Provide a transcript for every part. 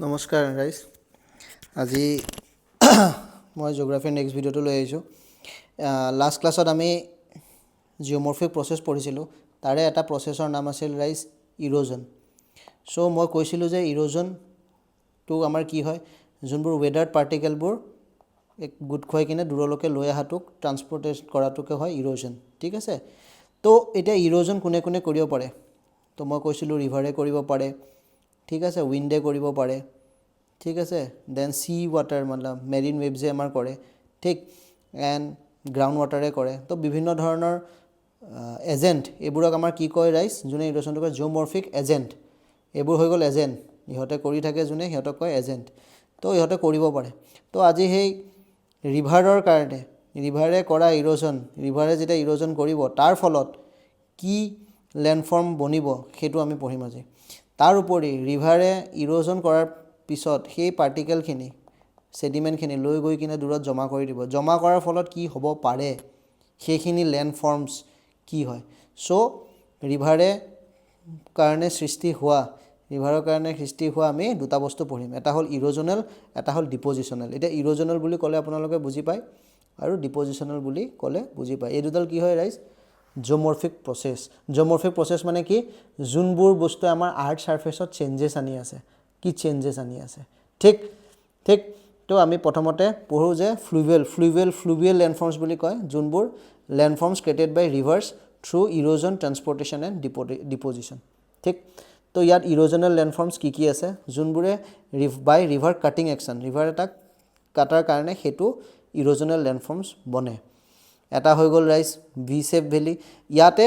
নমস্কাৰ গাইজ আজি মই জিঅ'গ্ৰাফিৰ নেক্সট ভিডিঅ'টো লৈ আহিছোঁ লাষ্ট ক্লাছত আমি জিঅ'মৰ্ফিক প্ৰচেছ পঢ়িছিলোঁ তাৰে এটা প্ৰচেছৰ নাম আছিল ৰাইজ ইৰোজন চ' মই কৈছিলোঁ যে ইৰোজনটো আমাৰ কি হয় যোনবোৰ ৱেডাৰ্ড পাৰ্টিকেলবোৰ এক গোট খুৱাই কিনে দূৰলৈকে লৈ অহাটোক ট্ৰান্সপৰ্টেট কৰাটোকে হয় ইৰোজন ঠিক আছে তো এতিয়া ইৰোজন কোনে কোনে কৰিব পাৰে তো মই কৈছিলোঁ ৰিভাৰে কৰিব পাৰে ঠিক আছে উইণ্ডে কৰিব পাৰে ঠিক আছে দেন সি ৱাটাৰ মানে মেৰিন ৱেভছে আমাৰ কৰে ঠিক এণ্ড গ্ৰাউণ্ড ৱাটাৰে কৰে তো বিভিন্ন ধৰণৰ এজেণ্ট এইবোৰক আমাৰ কি কয় ৰাইজ যোনে ইৰোজনটো কয় জিঅ'মৰ্ফিক এজেণ্ট এইবোৰ হৈ গ'ল এজেণ্ট ইহঁতে কৰি থাকে যোনে সিহঁতক কয় এজেণ্ট তো ইহঁতে কৰিব পাৰে তো আজি সেই ৰিভাৰৰ কাৰণে ৰিভাৰে কৰা ইৰোজন ৰিভাৰে যেতিয়া ইৰোজন কৰিব তাৰ ফলত কি লেণ্ডফৰ্ম বনিব সেইটো আমি পঢ়িম আজি তাৰ উপৰি ৰিভাৰে ইৰোজন কৰাৰ পিছত সেই পাৰ্টিকেলখিনি ছেডিমেণ্টখিনি লৈ গৈ কিনে দূৰত জমা কৰি দিব জমা কৰাৰ ফলত কি হ'ব পাৰে সেইখিনি লেণ্ডফৰ্মছ কি হয় চ' ৰিভাৰৰ কাৰণে সৃষ্টি হোৱা আমি দুটা বস্তু পঢ়িম এটা হ'ল ইৰোজনেল এটা হ'ল ডিপ'জিশ্যনেল এতিয়া ইৰোজনেল বুলি ক'লে আপোনালোকে বুজি পায় আৰু ডিপ'জিশ্যনেল বুলি ক'লে বুজি পায় এই দুডাল কি হয় ৰাইজ জিঅ'মৰ্ফিক প্ৰচেছ মানে কি যোনবোৰ বস্তু আমাৰ আৰ্থ ছাৰ্ফেচত চেঞ্জেছ আনি আছে কি চেঞ্জেছ আনি আছে ঠিক তো আমি প্ৰথমতে পঢ়োঁ যে ফ্লুভিয়েল লেণ্ডফৰ্মছ বুলি কয় যোনবোৰ landforms created by rivers through erosion transportation and deposition ঠিক তো ইয়াত ইৰোজনেল লেণ্ডফৰ্মছ কি আছে যোনবোৰে by river cutting action river এটাক কাটাৰ কাৰণে সেইটো ইৰোজনেল লেণ্ডফৰ্মছ বনে এটা হৈ গ'ল ৰাইজ ভি শেপ ভেলী ইয়াতে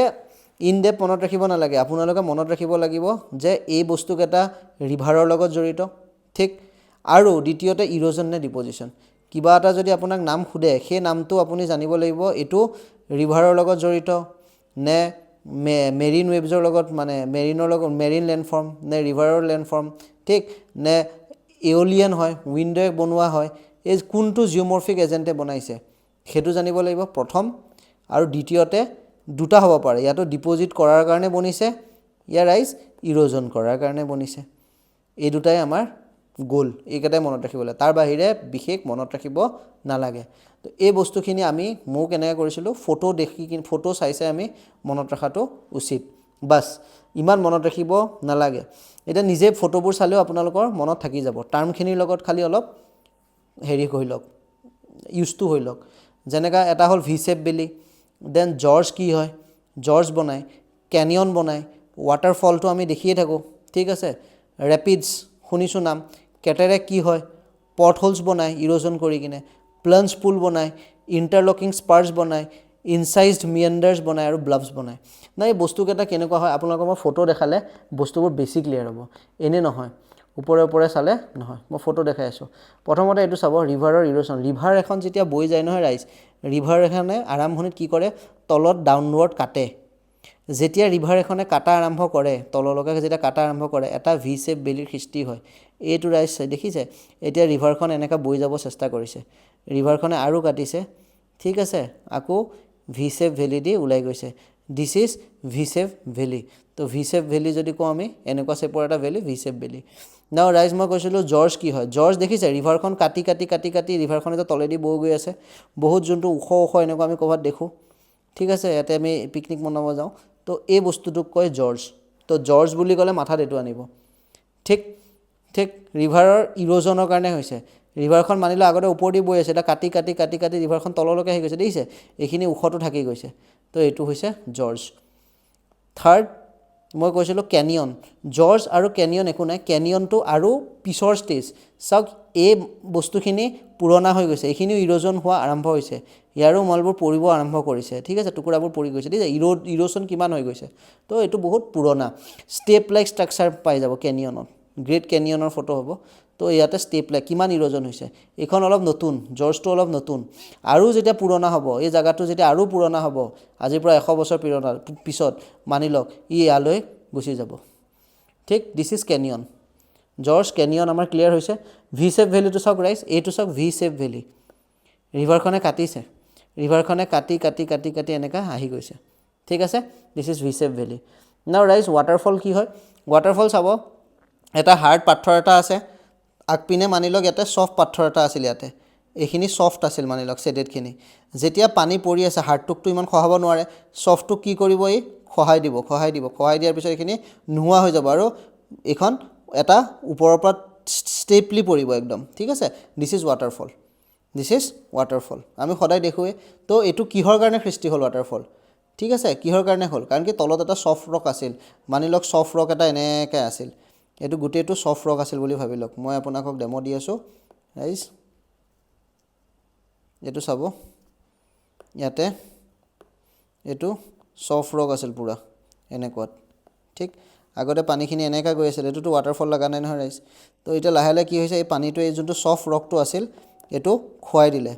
ইন ডেপ মনত ৰাখিব নালাগে আপোনালোকে মনত ৰাখিব লাগিব যে এই বস্তুকেইটা ৰিভাৰৰ লগত জড়িত ঠিক আৰু দ্বিতীয়তে ইৰোজন নে ডিপ'জিশ্যন কিবা এটা যদি আপোনাক নাম সোধে সেই নামটো আপুনি জানিব লাগিব এইটো ৰিভাৰৰ লগত জড়িত নে মেৰিন ৱেভছৰ লগত মানে মেৰিন লেণ্ডফৰ্ম নে ৰিভাৰৰ লেণ্ডফৰ্ম ঠিক নে এঅলিয়ান হয় উইণ্ডে বনোৱা হয় এই কোনটো জিঅ'মৰ্ফিক এজেণ্টে বনাইছে সেইটো জানিব লাগিব প্ৰথম আৰু দ্বিতীয়তে দুটা হ'ব পাৰে ইয়াতো ডিপ'জিট কৰাৰ কাৰণে বনিছে ইয়াৰ ৰাইজ ইৰোজন কৰাৰ কাৰণে বনিছে এই দুটাই আমাৰ গ'ল এইকেইটাই মনত ৰাখিব লাগে তাৰ বাহিৰে বিশেষ মনত ৰাখিব নালাগে তো এই বস্তুখিনি আমি মই কেনেকৈ কৰিছিলোঁ ফটো চাই আমি মনত ৰখাটো উচিত বাছ ইমান মনত ৰাখিব নালাগে এতিয়া নিজে ফটোবোৰ চালেও আপোনালোকৰ মনত থাকি যাব টাৰ্মখিনিৰ লগত খালি অলপ হেৰি হৈ লওক ইউজটো হৈ লওক যেনেকৈ এটা হ'ল V shape valley then gorge কি হয় জৰ্জ বনায় কেনিয়ন বনায় ৱাটাৰফলটো আমি দেখিয়ে থাকোঁ ঠিক আছে ৰেপিডছ শুনিছোঁ নাম কেটেৰেক্ট কি হয় পৰ্ট হোলছ বনায় ইৰোজন কৰি কিনে প্লাঞ্জ পুল বনায় ইণ্টাৰলকিং স্পাৰ্ছ বনায় ইনচাইজড মিয়েণ্ডাৰ্ছ বনায় আৰু ব্লাভছ বনায় নাই এই বস্তুকেইটা কেনেকুৱা হয় আপোনালোকক মই ফটো দেখালে বস্তুবোৰ বেছি ক্লিয়াৰ হ'ব এনেই নহয় ওপৰে চালে নহয় মই ফটো দেখাই আছোঁ প্ৰথমতে এইটো চাব ৰিভাৰৰ ইৰোজন ৰিভাৰ এখন যেতিয়া বৈ যায় নহয় ৰাইজ ৰিভাৰ এখনে আৰম্ভণিত কি কৰে তলত ডাউনৱাৰ্ড কাটে যেতিয়া ৰিভাৰ এখনে কাটা আৰম্ভ কৰে তললৈকে যেতিয়া কাটা আৰম্ভ কৰে এটা ভি শেপ ভেলীৰ সৃষ্টি হয় এইটো ৰাইজ দেখিছে এতিয়া ৰিভাৰখন এনেকৈ বৈ যাব চেষ্টা কৰিছে ৰিভাৰখনে আৰু কাটিছে ঠিক আছে আকৌ ভি শেপ ভেলী দি ওলাই গৈছে this is V shape valley তো ভি শেপ ভেলী যদি কওঁ আমি এনেকুৱা শেপৰ এটা ভেলী ভি শেপ ভেলী নাও ৰাইজ মই কৈছিলোঁ জৰ্জ কি হয় জৰ্জ দেখিছে ৰিভাৰখন কাটি ৰিভাৰখন এতিয়া তলেদি বৈ গৈ আছে বহুত যোনটো ওখ এনেকুৱা আমি ক'ৰবাত দেখোঁ ঠিক আছে ইয়াতে আমি পিকনিক মনাব যাওঁ তো এই বস্তুটোক কয় জৰ্জ তো জৰ্জ বুলি ক'লে মাথাত এইটো আনিব ঠিক ৰিভাৰৰ ইৰোজনৰ কাৰণে হৈছে ৰিভাৰখন মানিলে আগতে ওপৰেদি বৈ আছে এতিয়া কাটি ৰিভাৰখন তললৈকে আহি গৈছে দেখিছে এইখিনি ওখটো থাকি গৈছে তো এইটো হৈছে জৰ্জ থাৰ্ড মই কৈছিলোঁ কেনিয়ন জৰ্জ আৰু কেনিয়ন একো নাই কেনিয়নটো আৰু পিছৰ ষ্টেজ চাওক এই বস্তুখিনি পুৰণা হৈ গৈছে এইখিনিও ইৰোজন হোৱা আৰম্ভ হৈছে ইয়াৰো মলবোৰ পৰিব আৰম্ভ কৰিছে ঠিক আছে টুকুৰাবোৰ পৰি গৈছে ঠিক আছে ইৰোজন কিমান হৈ গৈছে তো এইটো বহুত পুৰণা ষ্টেপ লাইক ষ্ট্ৰাকচাৰ পাই যাব কেনিয়নত গ্ৰেট কেনিয়নৰ ফটো হ'ব তো ইয়াতে ষ্টেপ লাইক কিমান ইৰোজন হৈছে এইখন অলপ নতুন জৰ্জটো অলপ নতুন আৰু যেতিয়া পুৰণা হ'ব এই জেগাটো যেতিয়া আৰু পুৰণা হ'ব আজিৰ পৰা 100 বছৰ পিছত মানি লওক ইয়ালৈ গুচি যাব ঠিক this is canyon George canyon আমাৰ ক্লিয়াৰ হৈছে ভি শেপ ভেলীটো চাওক ৰাইজ এইটো চাওক ভি শেপ ভেলী ৰিভাৰখনে কাটিছে ৰিভাৰখনে কাটি এনেকৈ আহি গৈছে ঠিক আছে this is V shape valley নাও ৰাইজ ৱাটাৰফল কি হয় ৱাটাৰফল চাব এটা হাৰ্ড পাথৰ এটা আছে আগপিনে মানি লওক ইয়াতে ছফ্ট পাথৰ এটা আছিল ইয়াতে এইখিনি ছফ্ট আছিল মানি লওক ছেডেডখিনি যেতিয়া পানী পৰি আছে হাৰ্ডটোকটো ইমান খহাব নোৱাৰে ছফ্টটোক কি কৰিব এই খহাই দিয়াৰ পিছত এইখিনি নোহোৱা হৈ যাব আৰু এইখন এটা ওপৰৰ পৰা ষ্টেপলি পৰিব একদম ঠিক আছে দিছ ইজ ৱাটাৰফল আমি সদায় দেখোৱে তো এইটো কিহৰ কাৰণে সৃষ্টি হ'ল ৱাটাৰফল ঠিক আছে কিহৰ কাৰণে হ'ল কাৰণ কি তলত এটা ছফ্ট ৰক আছিল মানি লওক ছফ্ট ৰক এটা এনেকৈ আছিল এইটো গোটেইটো ছফ্ট ৰক আছিল বুলি ভাবি লওক মই আপোনাক ডেমো দি আছোঁ ৰাইজ এইটো চাব ইয়াতে এইটো ছফ্ট ৰক আছিল পুৰা এনেকুৱাত ঠিক আগতে পানীখিনি এনেকৈ গৈ আছিল এইটোতো ৱাটাৰফল লগা নাই নহয় ৰাইজ তো এতিয়া লাহে লাহে কি হৈছে এই পানীটো এই যোনটো ছফ্ট ৰকটো আছিল এইটো খুৱাই দিলে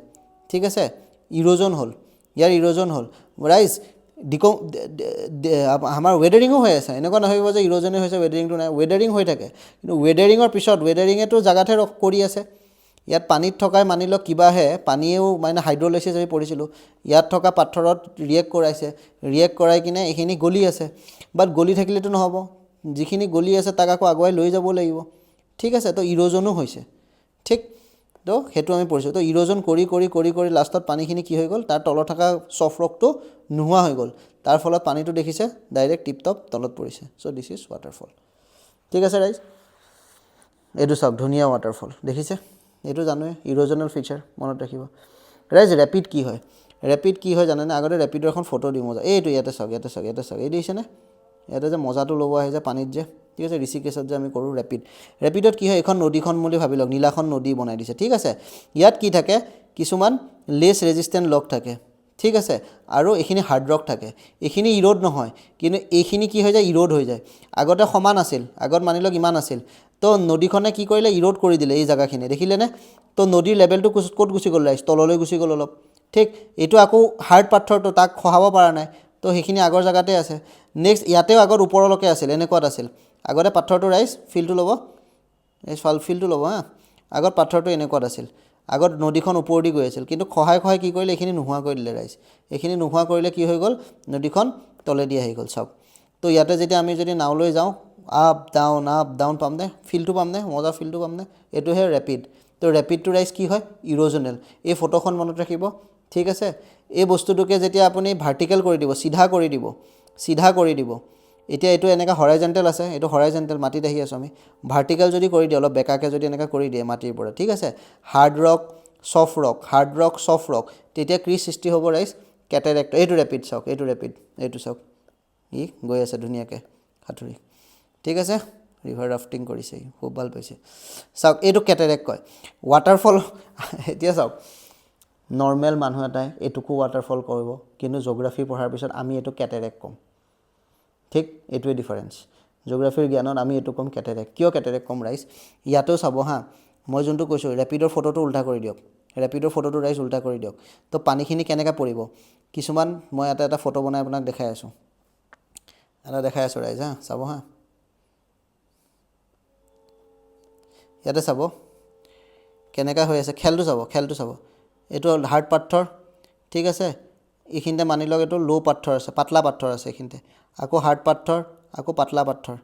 ঠিক আছে ইৰোজন হ'ল ইয়াৰ ইৰোজন হ'ল ৰাইজ আমাৰ ৱেডাৰিঙো হৈ আছে এনেকুৱা নহয় যে ইৰোজনে হৈছে ৱেডাৰিংটো নাই ৱেডাৰিং হৈ থাকে কিন্তু ৱেডাৰিঙৰ পিছত ৱেডাৰিঙেতো জেগাতহে কৰি আছে ইয়াত পানীত থকাই মানি লওক কিবাহে পানীয়েও মানে হাইড্ৰলাইচিছ আমি পঢ়িছিলোঁ ইয়াত থকা পাথৰত ৰিয়েক্ট কৰাই কিনে এইখিনি গলি আছে বাট গলি থাকিলেতো নহ'ব যিখিনি গলি আছে তাক আকৌ আগুৱাই লৈ যাব লাগিব ঠিক আছে তো ইৰোজনো হৈছে ঠিক তো সেইটো আমি পঢ়িছোঁ তো ইৰোজন কৰি লাষ্টত পানীখিনি কি হৈ গ'ল তাৰ তলত থকা ছফ্ট ৰকটো নোহোৱা হৈ গ'ল তাৰ ফলত পানীটো দেখিছে ডাইৰেক্ট টিপটপ তলত পৰিছে চ' দিছ ইজ ৱাটাৰফল ঠিক আছে ৰাইজ এইটো চাওক ধুনীয়া ৱাটাৰফল দেখিছে এইটো জানোৱে ইৰোজনেল ফিচাৰ মনত ৰাখিব ৰাইজ ৰেপিড কি হয় জানেনে আগতে ৰেপিডৰ এখন ফটো দিওঁ মজা এইটো ইয়াতে চাওক এই দেখিছেনে ইয়াতে যে মজাটো ল'ব আহে যে পানীত যে ঠিক আছে ঋষিকেশত যে আমি কৰোঁ ৰেপিডত কি হয় এইখন নদীখন বুলি ভাবি লওক নীলাখন নদী বনাই দিছে ঠিক আছে ইয়াত কি থাকে কিছুমান লেছ ৰেজিষ্টেণ্ট লক থাকে ঠিক আছে আৰু এইখিনি হাৰ্ড ৰক থাকে এইখিনি ইৰোড নহয় কিন্তু এইখিনি কি হৈ যায় ইৰোড হৈ যায় আগতে সমান আছিল আগত মানি লওক ইমান আছিল তো নদীখনে কি কৰিলে ইৰোড কৰি দিলে এই জেগাখিনি দেখিলেনে তো নদীৰ লেভেলটো ক'ত গুচি গ'ল ৰাইজ তললৈ গুচি গ'ল অলপ ঠিক এইটো আকৌ হাৰ্ড পাথৰটো তাক খহাব পৰা নাই তো সেইখিনি আগৰ জেগাতে আছে নেক্সট ইয়াতেও আগত ওপৰলৈকে আছিল এনেকুৱাত আছিল আগতে পাথৰটো ৰাইজ ফিলটো ল'ব ফিলটো ল'ব হা আগত পাথৰটো এনেকুৱাত আছিল আগত নদীখন ওপৰেদি গৈ আছিল কিন্তু খহাই কি কৰিলে এইখিনি নোহোৱা কৰি দিলে ৰাইজ এইখিনি নোহোৱা কৰিলে কি হৈ গ'ল নদীখন তলেদি আহি গ'ল চাওক তো ইয়াতে যেতিয়া আমি যদি নাওলৈ যাওঁ আপ ডাউন পামনে ফিলটো পামনে মজা ফিলটো পামনে এইটোহে ৰেপিড তো ৰেপিডটো ৰাইজ কি হয় ইৰোজনেল এই ফটোখন মনত ৰাখিব ঠিক আছে এই বস্তুটোকে যেতিয়া আপুনি ভাৰ্টিকেল কৰি দিব চিধা কৰি দিব এতিয়া এইটো এনেকৈ হৰাইজেণ্টেল আছে এইটো হৰাইজেণ্টেল মাটিত আহি আছোঁ আমি ভাৰ্টিকেল যদি কৰি দিয়ে অলপ বেকাকৈ যদি এনেকৈ কৰি দিয়ে মাটিৰ পৰা ঠিক আছে হাৰ্ড ৰক ছফ্ট ৰক তেতিয়া কি সৃষ্টি হ'ব ৰাইজ কেটেৰেক্ট এইটো ৰেপিড চাওক এইটো চাওক ই গৈ আছে ধুনীয়াকৈ সাঁতুৰি ঠিক আছে ৰিভাৰ ৰাফটিং কৰিছে খুব ভাল পাইছে চাওক এইটো কেটেৰেক্ট কয় ৱাটাৰফল এতিয়া চাওক নৰ্মেল মানুহ এটাই এইটোকো ৱাটাৰফল কৰিব কিন্তু জিঅ'গ্ৰাফী পঢ়াৰ পিছত আমি এইটো কেটেৰেক্ট ক'ম ঠিক এইটোৱে ডিফাৰেঞ্চ জিঅ'গ্ৰাফীৰ জ্ঞানত আমি এইটো ক'ম কেটেৰেক্ট কিয় কেটেৰেক্ট ক'ম ৰাইজ ইয়াতেও চাব হা মই যোনটো কৈছোঁ ৰেপিডৰ ফটোটো উল্টা কৰি দিয়ক ৰাইজ উল্টা কৰি দিয়ক তো পানীখিনি কেনেকৈ পৰিব কিছুমান মই এটা ফটো বনাই আপোনাক দেখাই আছোঁ ৰাইজ হা চাব হা ইয়াতে চাব কেনেকৈ হৈ আছে খেলটো চাব এইটো হাৰ্ড পাথৰ ঠিক আছে এইখিনিতে মানি লওক এইটো ল' পাথৰ আছে পাতলা পাথৰ আছে এইখিনিতে আকৌ হাৰ্ড পাথৰ আকৌ পাতলা পাথৰ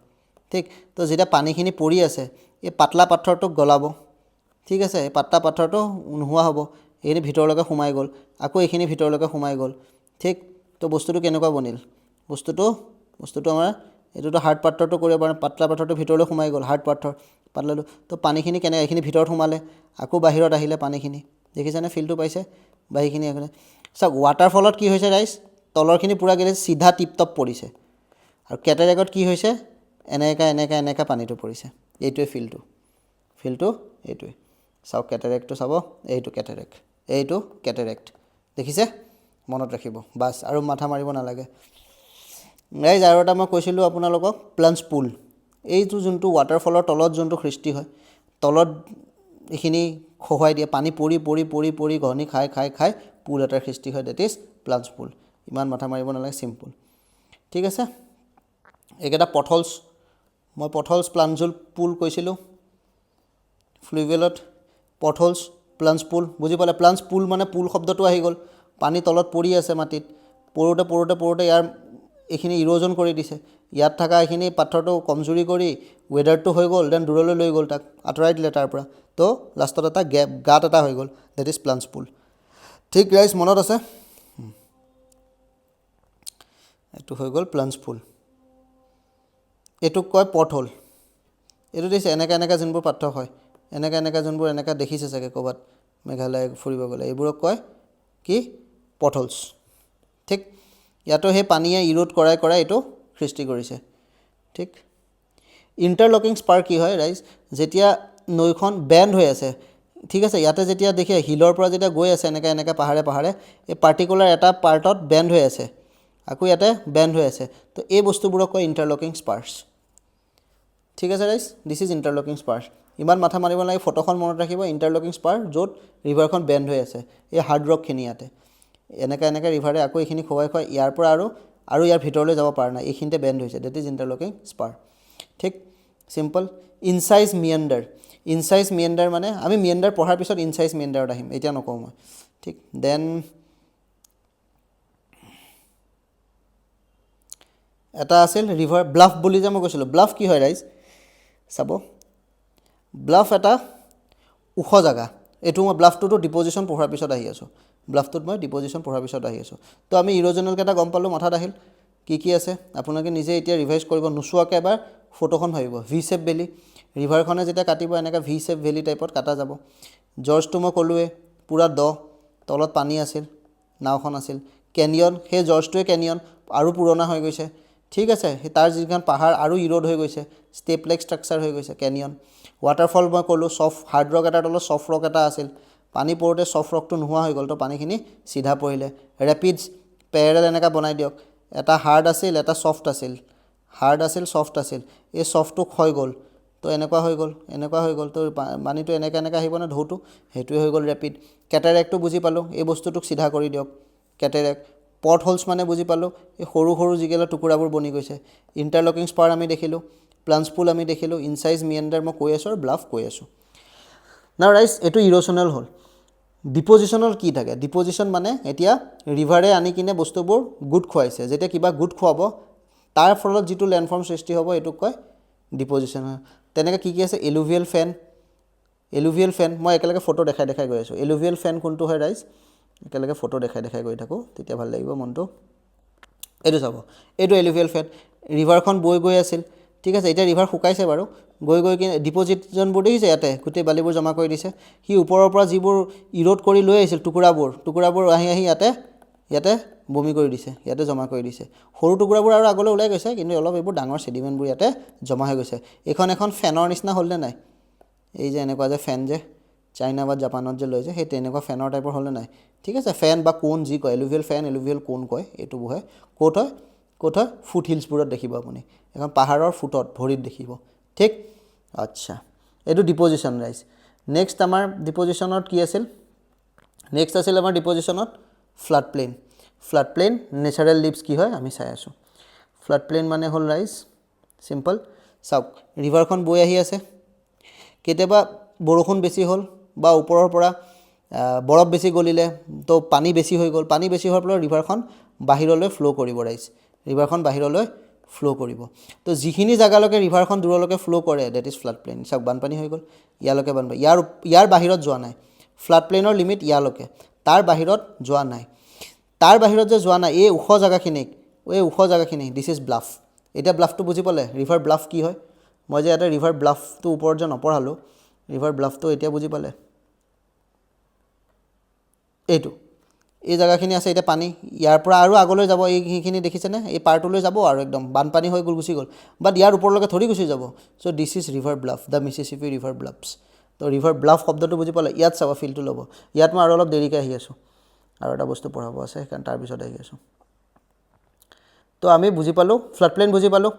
ঠিক তো যেতিয়া পানীখিনি পৰি আছে এই পাতলা পাথৰটোক গলাব ঠিক আছে এই পাতলা পাথৰটো নোহোৱা হ'ব এইখিনি ভিতৰলৈকে সোমাই গ'ল আকৌ এইখিনি ভিতৰলৈকে সোমাই গ'ল ঠিক তো বস্তুটো কেনেকুৱা বনিল বস্তুটো আমাৰ এইটোতো হাৰ্ড পাথৰটো কৰিব পাৰে পাতলা পাথৰটো ভিতৰলৈ সোমাই গ'ল হাৰ্ড পাথৰ পাতলাটো তো পানীখিনি কেনেকৈ এইখিনি ভিতৰত সোমালে আকৌ বাহিৰত আহিলে পানীখিনি দেখিছেনে ফিলটো পাইছে বাহিৰখিনি এইখিনি চাওক ৱাটাৰফলত কি হৈছে ৰাইজ তলৰখিনি পূৰা গেলে চিধা টিপটপ পৰিছে আৰু কেটেৰেক্টত কি হৈছে এনেকৈ পানীটো পৰিছে এইটোৱে ফিলটো এইটোৱে চাওক কেটেৰেক্টটো চাব এইটো কেটেৰেক্ট দেখিছে মনত ৰাখিব বাছ আৰু মাথা মাৰিব নালাগে ৰাইজ আৰু এটা মই কৈছিলোঁ আপোনালোকক প্লাঞ্চ পুল এইটো যোনটো ৱাটাৰফলৰ তলত যোনটো সৃষ্টি হয় তলত এইখিনি খহুৱাই দিয়ে পানী পৰি ঘনি খাই পুল এটাৰ সৃষ্টি হয় ডেট ইজ প্লাঞ্চ পুল ইমান মাথা মাৰিব নালাগে চিম্পুল ঠিক আছে এইকেইটা মই পথলছ প্লাঞ্জুল পুল কৈছিলোঁ ফ্লুভিয়েলত পথলছ প্লাঞ্চ পুল বুজি পালে প্লাঞ্চ পুল মানে পুল শব্দটো আহি গ'ল পানী তলত পৰি আছে মাটিত পৰোঁতে ইয়াৰ এইখিনি ইৰোজন কৰি দিছে, ইয়াত থকা এইখিনি পাথৰটো কমজুৰি কৰি ৱেডাৰটো হৈ গ'ল, দেন দূৰলৈ লৈ গ'ল, তাক আঁতৰাই দিলে তাৰ পৰা, তো লাষ্টত এটা গাঁত এটা হৈ গ'ল, ডেট ইজ প্লাঞ্জ পুল। ঠিক গাইজ, মনত আছে? এইটো হৈ গ'ল প্লাঞ্জ পুল। এইটোক কয় পথ হ'ল। এইটো দিছে এনেকৈ যোনবোৰ পাথৰ হয়, এনেকৈ যোনবোৰ এনেকৈ দেখিছে চাগে ক'ৰবাত মেঘালয় ফুৰিব গ'লে, এইবোৰক কয় কি? পথ হ'লছ। ঠিক, ইয়াতো সেই পানীয়ে ইৰোড কৰাই এইটো সৃষ্টি কৰিছে। ঠিক, ইণ্টাৰলকিং স্পাৰ কি হয় ৰাইজ? যেতিয়া নৈখন বেণ্ড হৈ আছে, ঠিক আছে, ইয়াতে যেতিয়া দেখে হিলৰ পৰা যেতিয়া গৈ আছে এনেকৈ পাহাৰে এই পাৰ্টিকুলাৰ এটা পাৰ্টত বেণ্ড হৈ আছে, আকৌ ইয়াতে বেণ্ড হৈ আছে, তো এই বস্তুবোৰক কয় ইণ্টাৰলকিং স্পাৰ্ছ। ঠিক আছে ৰাইজ, দিছ ইজ ইণ্টাৰলকিং স্পাৰ্ছ। ইমান মাথা মাৰিব নালাগে, ফটোখন মনত ৰাখিব, ইণ্টাৰলকিং স্পাৰ য'ত ৰিভাৰখন বেণ্ড হৈ আছে, এই হাৰ্ড ৰকখিনি ইয়াতে এনেকৈ ৰিভাৰে আকৌ এইখিনি খুৱাই ইয়াৰ পৰা আৰু ইয়াৰ ভিতৰলৈ যাব পৰা নাই, এইখিনিতে বেণ্ড হৈছে, ডেট ইজ ইণ্টাৰলকিং স্পাৰ। ঠিক, চিম্পল। ইনচাইজ মিয়েণ্ডাৰ। ইনচাইজ মিয়েণ্ডাৰ মানে আমি মিয়েণ্ডাৰ পঢ়াৰ পিছত ইনচাইজ মিয়েণ্ডাৰত আহিম, এতিয়া নকওঁ মই। ঠিক, দেন এটা আছিল ৰিভাৰ ব্লাফ বুলি যে মই কৈছিলোঁ। ব্লাফ কি হয় ৰাইজ? চাব, ব্লাফ এটা ওখ জেগা। এইটো মই ব্লাফটোতো ডিপ'জিশ্যন পঢ়াৰ পিছত আহি আছোঁ, ব্লাফটোত মই ডিপ'জিশ্যন পঢ়াৰ পিছত আহি আছোঁ। তো আমি ইৰ'জনেলকেইটা গম পালোঁ, মাথাত আহিল কি আছে। আপোনালোকে নিজে এতিয়া ৰিভাইজ কৰিব, নোচোৱাকৈ এবাৰ ফটোখন ভাবিব। ভি শেপ ভেলী, ৰিভাৰখনে যেতিয়া কাটিব এনেকৈ ভি শেপ ভেলী টাইপত কাটা যাব। জৰ্জটো মই ক'লোৱে পূৰা দ, তলত পানী আছিল, নাওখন আছিল। কেনিয়ন, সেই জৰ্জটোৱে কেনিয়ন, আৰু পুৰণা হৈ গৈছে। ঠিক আছে, তাৰ যিখন পাহাৰ আৰু ইৰোড হৈ গৈছে, ষ্টেপ লাইক ষ্ট্ৰাকচাৰ হৈ গৈছে, কেনিয়ন। ৱাটাৰফল মই ক'লোঁ, হাৰ্ড ৰক এটাৰ তলত ছফ্ট ৰক এটা আছিল, পানী পৰোঁতে ছফ্ট ৰকটো নোহোৱা হৈ গ'ল, তো পানীখিনি চিধা পৰিলে। ৰেপিডছ, পেৰেল এনেকৈ বনাই দিয়ক, এটা হাৰ্ড আছিল এটা ছফ্ট আছিল, হাৰ্ড আছিল ছফ্ট আছিল, এই ছফ্টটো ক্ষয় গ'ল, তো এনেকুৱা হৈ গ'ল, তো পানীটো এনেকৈ আহিব ন ঢৌটো, সেইটোৱে হৈ গ'ল ৰেপিড। কেটাৰেক্টটো বুজি পালোঁ, এই বস্তুটোক চিধা কৰি দিয়ক, কেটাৰেক্ট। পথ হ'লছ মানে বুজি পালোঁ, এই সৰু যিকেইটা টুকুৰাবোৰ বনি গৈছে। ইণ্টাৰলকিং স্পাৰ আমি দেখিলোঁ, প্লাঞ্জ পুল আমি দেখিলোঁ, ইনচাইজ মিয়েণ্ডাৰ মই কৈ আছোঁ আৰু ব্লাফ কৈ আছোঁ। নাও ৰাইজ, এইটো ইৰ'চনেল হ'ল। ডিপ'জিশ্যনেল কি থাকে? ডিপ'জিশ্যন মানে এতিয়া ৰিভাৰে আনি কিনে বস্তুবোৰ গোট খুৱাইছে, যেতিয়া কিবা গোট খুৱাব তাৰ ফলত যিটো লেণ্ডফৰ্ম সৃষ্টি হ'ব এইটোক কয় ডিপ'জিশ্যন। তেনেকৈ কি আছে? এলুভিয়েল ফেন, মই একেলগে ফটো দেখাই গৈ আছোঁ। এলুভিয়েল ফেন কোনটো হয় ৰাইজ? একেলগে ফটো দেখাই গৈ থাকোঁ, তেতিয়া ভাল লাগিব মনটো। এইটো চাব, এইটো এলুভিয়েল ফেন, ৰিভাৰখন বৈ গৈ আছিল। ঠিক আছে, এতিয়া ৰিভাৰ শুকাইছে বাৰু, গৈ কিনে ডিপ'জিটজনবোৰ দেখিছে, ইয়াতে গোটেই বালিবোৰ জমা কৰি দিছে। সি ওপৰৰ পৰা যিবোৰ ইৰোড কৰি লৈ আহিছিল টুকুৰাবোৰ আহি ইয়াতে বমি কৰি দিছে, ইয়াতে জমা কৰি দিছে। সৰু টুকুৰাবোৰ আৰু আগলৈ ওলাই গৈছে, কিন্তু অলপ এইবোৰ ডাঙৰ ছেডিমেণ্টবোৰ ইয়াতে জমা হৈ গৈছে। এখন ফেনৰ নিচিনা হ'লনে নাই? এই যে এনেকুৱা যে ফেন যে চাইনা বা জাপানত যে লৈ যায়, সেই তেনেকুৱা ফেনৰ টাইপৰ হ'লনে নাই? ঠিক আছে, ফেন বা কোন যি কয়, এলুভিয়েল ফেন, এলুভিয়েল কোন কয়, এইটো হয়। ক'ত হয়? ফুট হিলছবোৰত দেখিব আপুনি, এখন পাহাৰৰ ফুটত, ভৰিত দেখিব। ঠিক, আচ্ছা, এইটো ডিপ'জিশ্যন ৰাইজ। নেক্সট আমাৰ ডিপ'জিশ্যনত কি আছিল? নেক্সট আছিল আমাৰ ডিপ'জিশ্যনত ফ্লাড প্লেইন। নেচাৰেল লিভছ কি হয় আমি চাই আছোঁ। ফ্লাড প্লেইন মানে হ'ল ৰাইজ চিম্পল, চাওক, ৰিভাৰখন বৈ আহি আছে, কেতিয়াবা বৰষুণ বেছি হ'ল বা ওপৰৰ পৰা বৰফ বেছি গলিলে, তো পানী বেছি হৈ গ'ল, পানী বেছি হোৱাৰ ফলত ৰিভাৰখন বাহিৰলৈ ফ্ল' কৰিব ৰাইজ, তো যিখিনি জেগালৈকে ৰিভাৰখন দূৰলৈকে ফ্ল' কৰে, ডেট ইজ ফ্লাড প্লেইন। চাওক, বানপানী হৈ গ'ল, ইয়ালৈকে বানপানী, ইয়াৰ বাহিৰত যোৱা নাই, ফ্লাড প্লেইনৰ লিমিট ইয়ালৈকে, তাৰ বাহিৰত যোৱা নাই। তাৰ বাহিৰত যে যোৱা নাই, এই ওখ জেগাখিনি, দিছ ইজ ব্লাফ। এতিয়া ব্লাফটো বুজি পালে, ৰিভাৰ ব্লাফ কি হয়? মই যে ইয়াতে ৰিভাৰ ব্লাফটো ওপৰত যে নপঢ়ালোঁ, ৰিভাৰ ব্লাফটো এতিয়া বুজি পালে? এই জেগাখিনি আছে, এতিয়া পানী ইয়াৰ পৰা আৰু আগলৈ যাব, এইখিনি দেখিছেনে? এই পাৰটোলৈ যাব আৰু একদম বানপানী হৈ গুচি গ'ল, বাট ইয়াৰ ওপৰলৈকে থৰি গুচি যাব। So' this is river bluff, the Mississippi river bluffs. তো ৰিভাৰ ব্লাফ শব্দটো বুজি পালে? ইয়াত চাব, ফিলটো ল'ব, ইয়াত মই আৰু অলপ দেৰিকৈ আহি আছোঁ, আৰু এটা বস্তু পঢ়াব আছে, সেইকাৰণে তাৰপিছত আহি আছোঁ। তো আমি বুজি পালোঁ, ফ্লাড প্লেইন বুজি পালোঁ,